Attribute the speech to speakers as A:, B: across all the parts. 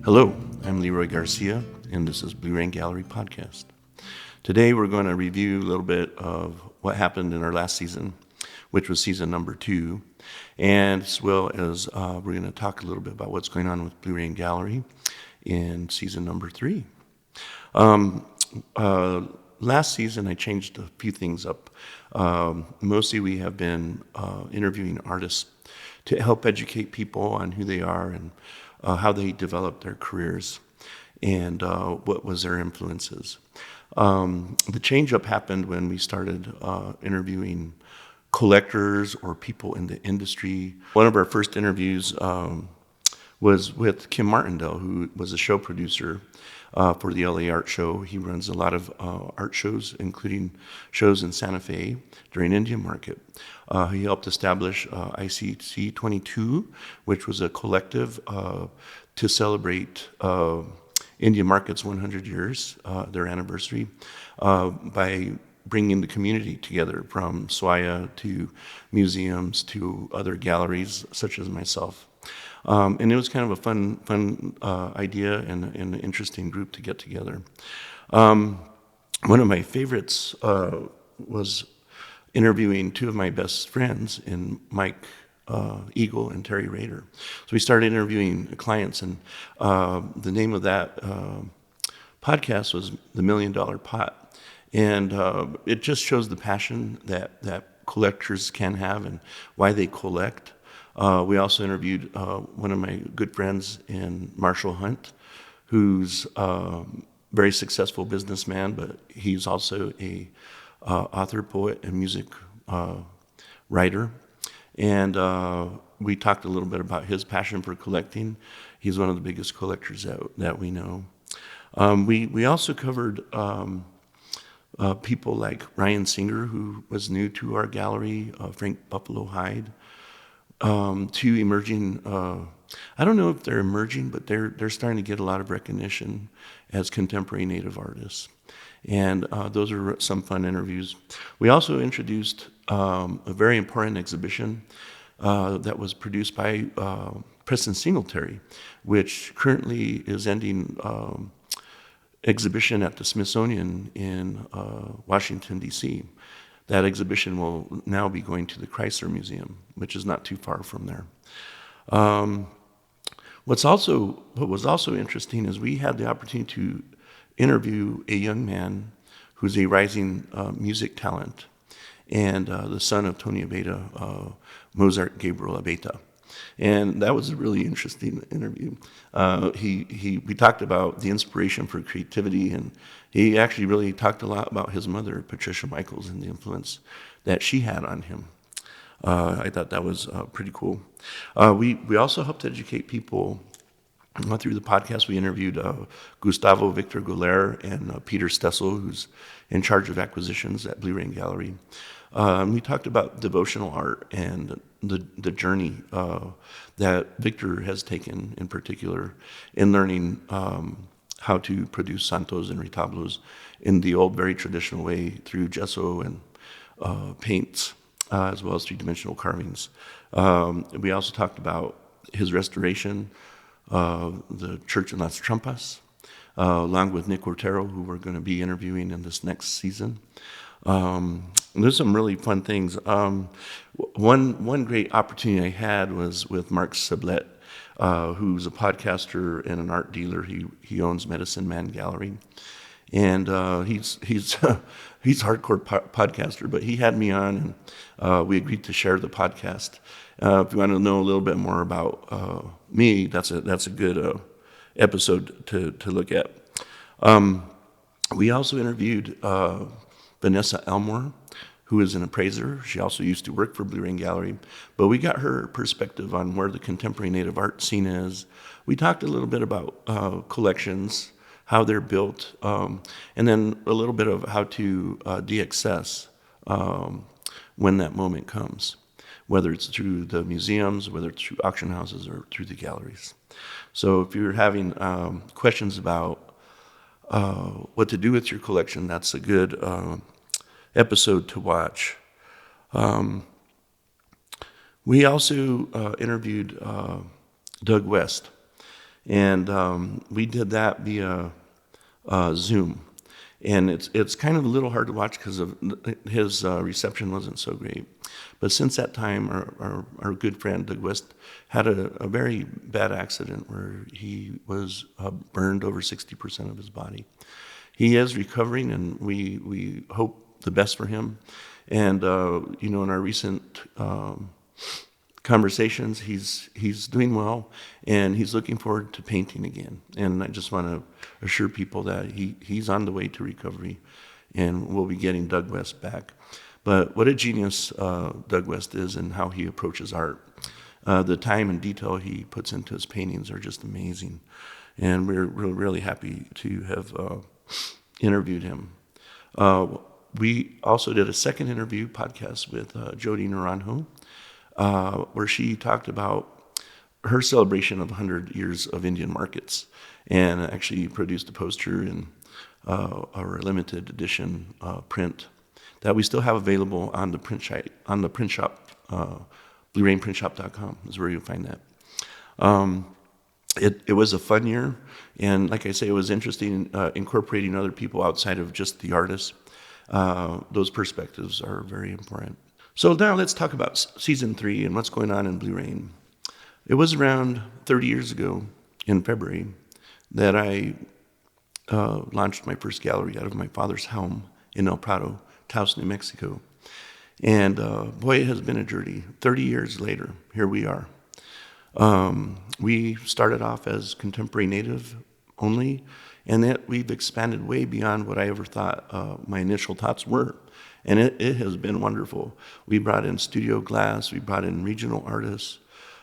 A: Hello, I'm Leroy Garcia, and this is Blue Rain Gallery Podcast. Today we're going to review a little bit of what happened in our last season, which was season number 2, and as well as we're going to talk a little bit about what's going on with Blue Rain Gallery in season number 3. Last season I changed a few things up. Mostly we have been interviewing artists to help educate people on who they are and how they developed their careers and what was their influences. The change-up happened when we started interviewing collectors or people in the industry. One of our first interviews was with Kim Martindale, who was a show producer for the LA Art Show. He runs a lot of art shows, including shows in Santa Fe during Indian Market. He helped establish ICC 22, which was a collective to celebrate Indian Market's 100 years, their anniversary, by bringing the community together, from SWAIA to museums to other galleries, such as myself. And it was kind of a fun idea and an interesting group to get together. One of my favorites was interviewing two of my best friends, in Mike Eagle and Terry Rader. So we started interviewing clients, and the name of that podcast was The $1 Million Pot. And it just shows the passion that collectors can have and why they collect. We also interviewed one of my good friends in Marshall Hunt, who's a very successful businessman, but he's also a author, poet, and music writer. And we talked a little bit about his passion for collecting. He's one of the biggest collectors that we know. We also covered people like Ryan Singer, who was new to our gallery, Frank Buffalo Hyde, two emerging, I don't know if they're emerging, but they're starting to get a lot of recognition as contemporary Native artists. And those are some fun interviews. We also introduced a very important exhibition that was produced by Preston Singletary, which currently is ending exhibition at the Smithsonian in Washington, D.C. That exhibition will now be going to the Chrysler Museum, which is not too far from there. What was also interesting is we had the opportunity to interview a young man who's a rising music talent, and the son of Tony Abeta, Mozart Gabriel Abeta. And that was a really interesting interview. We talked about the inspiration for creativity, and he actually really talked a lot about his mother, Patricia Michaels, and the influence that she had on him. I thought that was pretty cool. We also helped educate people through the podcast. We interviewed Gustavo Victor Goler and Peter Stoessell, who's in charge of acquisitions at Blue Rain Gallery. We talked about devotional art and the journey that Victor has taken, in particular, in learning how to produce santos and retablos in the old, very traditional way, through gesso and paints, as well as three-dimensional carvings. We also talked about his restoration, the church in Las Trampas, along with Nick Ortero, who we're going to be interviewing in this next season. There's some really fun things. One great opportunity I had was with Mark Sublette, who's a podcaster and an art dealer. He owns Medicine Man Gallery, and he's hardcore podcaster. But he had me on, and we agreed to share the podcast. If you want to know a little bit more about me, that's a good episode to look at. We also interviewed Vanessa Elmore, who is an appraiser. She also used to work for Blue Rain Gallery, but we got her perspective on where the contemporary Native art scene is. We talked a little bit about collections, how they're built, and then a little bit of how to de-access when that moment comes, whether it's through the museums, whether it's through auction houses, or through the galleries. So if you're having questions about what to do with your collection, that's a good episode to watch. We also interviewed Doug West, And we did that via Zoom. And it's kind of a little hard to watch because of his reception wasn't so great. But since that time, our good friend Doug West had a very bad accident where he was burned over 60% of his body. He is recovering, and we hope the best for him. And in our recent conversations, he's doing well, and he's looking forward to painting again. And I just want to assure people that he's on the way to recovery, and we'll be getting Doug West back. But what a genius Doug West is, and how he approaches art. The time and detail he puts into his paintings are just amazing, and we're really happy to have interviewed him. We also did a second interview podcast with Jody Naranjo, where she talked about her celebration of 100 years of Indian markets, and actually produced a poster in our limited edition print that we still have available on the print shop, bluerainprintshop.com is where you'll find that. It was a fun year, and like I say, it was interesting incorporating other people outside of just the artists. Those perspectives are very important. So now let's talk about season 3 and what's going on in Blue Rain. It was around 30 years ago in February that I launched my first gallery out of my father's home in El Prado, Taos, New Mexico. And boy, it has been a journey. 30 years later, here we are. We started off as contemporary native only, and that we've expanded way beyond what I ever thought my initial thoughts were. And it has been wonderful. We brought in studio glass, we brought in regional artists.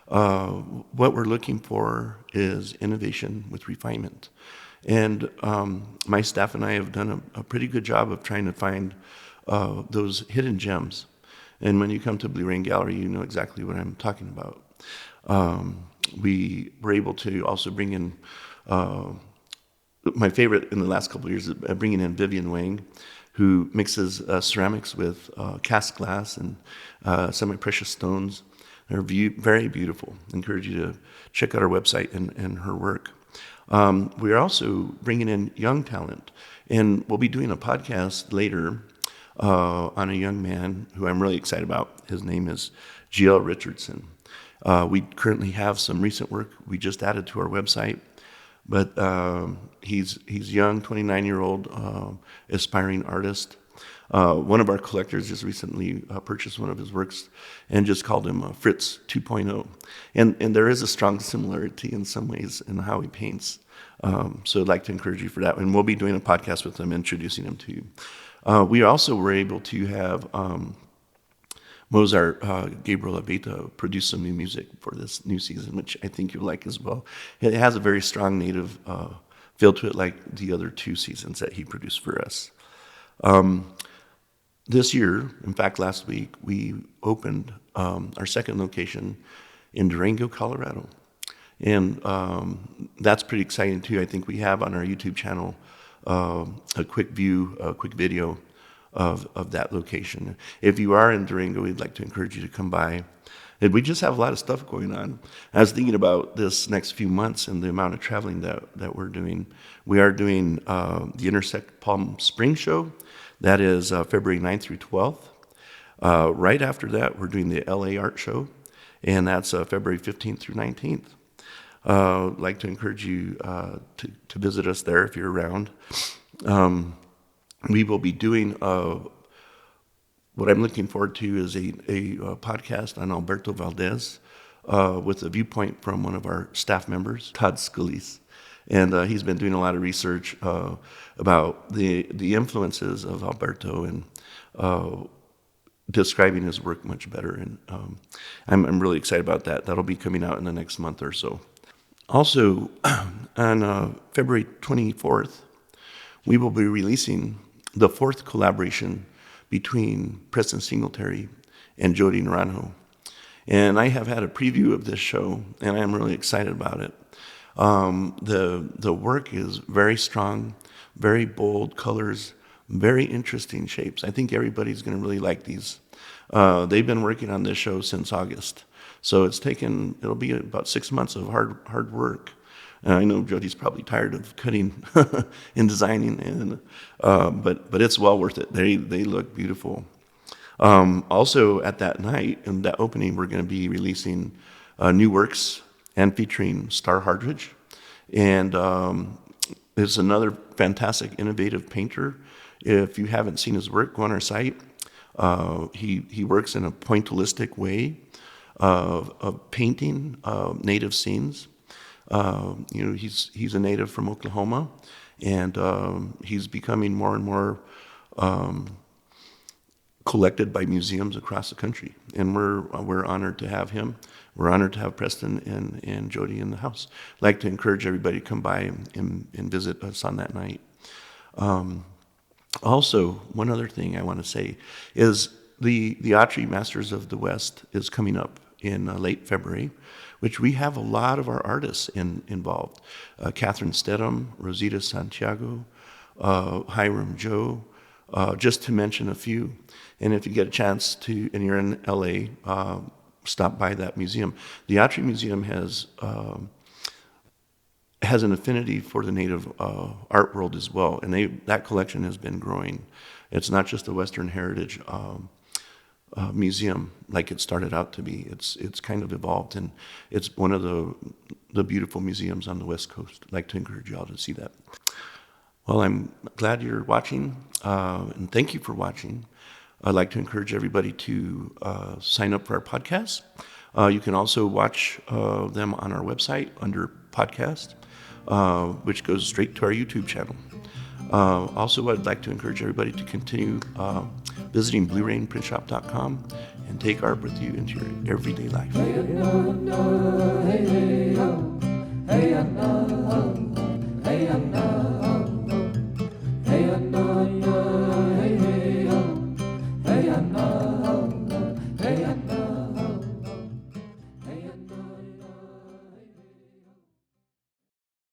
A: What we're looking for is innovation with refinement. And my staff and I have done a pretty good job of trying to find those hidden gems. And when you come to Blue Rain Gallery, you know exactly what I'm talking about. We were able to also bring in, my favorite in the last couple of years is bringing in Vivian Wang, who mixes ceramics with cast glass and semi-precious stones. They're very beautiful. I encourage you to check out our website and her work. We are also bringing in young talent, and we'll be doing a podcast later on a young man who I'm really excited about. His name is G.L. Richardson. We currently have some recent work we just added to our website, but he's young, 29-year-old aspiring artist. One of our collectors just recently purchased one of his works and just called him Fritz 2.0. And there is a strong similarity in some ways in how he paints. So I'd like to encourage you for that. And we'll be doing a podcast with him, introducing him to you. We also were able to have Mozart Gabriel produce some new music for this new season, which I think you'll like as well. It has a very strong native feel to it, like the other 2 seasons that he produced for us. This year, in fact, last week, we opened our second location in Naranjo, Colorado. And that's pretty exciting, too. I think we have on our YouTube channel a quick video of that location. If you are in Durango, we'd like to encourage you to come by. And we just have a lot of stuff going on. I was thinking about this next few months and the amount of traveling that we're doing. We are doing the Intersect Palm Springs show. That is February 9th through 12th. Right after that, we're doing the LA Art Show, and that's February 15th through 19th. I'd like to encourage you to visit us there if you're around. We will be doing what I'm looking forward to is a podcast on Alberto Valdez with a viewpoint from one of our staff members, Todd Scalise. And he's been doing a lot of research about the influences of Alberto and describing his work much better. And I'm really excited about that. That'll be coming out in the next month or so. Also, on February 24th, we will be releasing the 4th collaboration between Preston Singletary and Jody Naranjo. And I have had a preview of this show, and I'm really excited about it. The work is very strong, very bold colors, very interesting shapes. I think everybody's going to really like these. They've been working on this show since August, so it'll be about 6 months of hard work. And I know Jody's probably tired of cutting and designing, and but it's well worth it. They look beautiful. Also, at that night, in that opening, we're going to be releasing new works and featuring Star Hardridge. And is another fantastic, innovative painter. If you haven't seen his work, go on our site. He works in a pointillistic way of painting native scenes. He's a native from Oklahoma, and he's becoming more and more collected by museums across the country. And we're honored to have him. We're honored to have Preston and Jody in the house. I'd like to encourage everybody to come by and visit us on that night. Also, one other thing I want to say is the Autry Masters of the West is coming up in late February, which we have a lot of our artists involved. Catherine Stedham, Rosita Santiago, Hiram Joe, just to mention a few. And if you get a chance to, and you're in LA, stop by that museum. The Autry Museum has an affinity for the Native art world as well, and that collection has been growing. It's not just a Western Heritage museum like it started out to be. It's kind of evolved, and it's one of the beautiful museums on the West Coast. I'd like to encourage you all to see that. Well, I'm glad you're watching, and thank you for watching. I'd like to encourage everybody to sign up for our podcasts. You can also watch them on our website under podcast, which goes straight to our YouTube channel. Also, I'd like to encourage everybody to continue visiting BlueRainPrintShop.com and take art with you into your everyday life.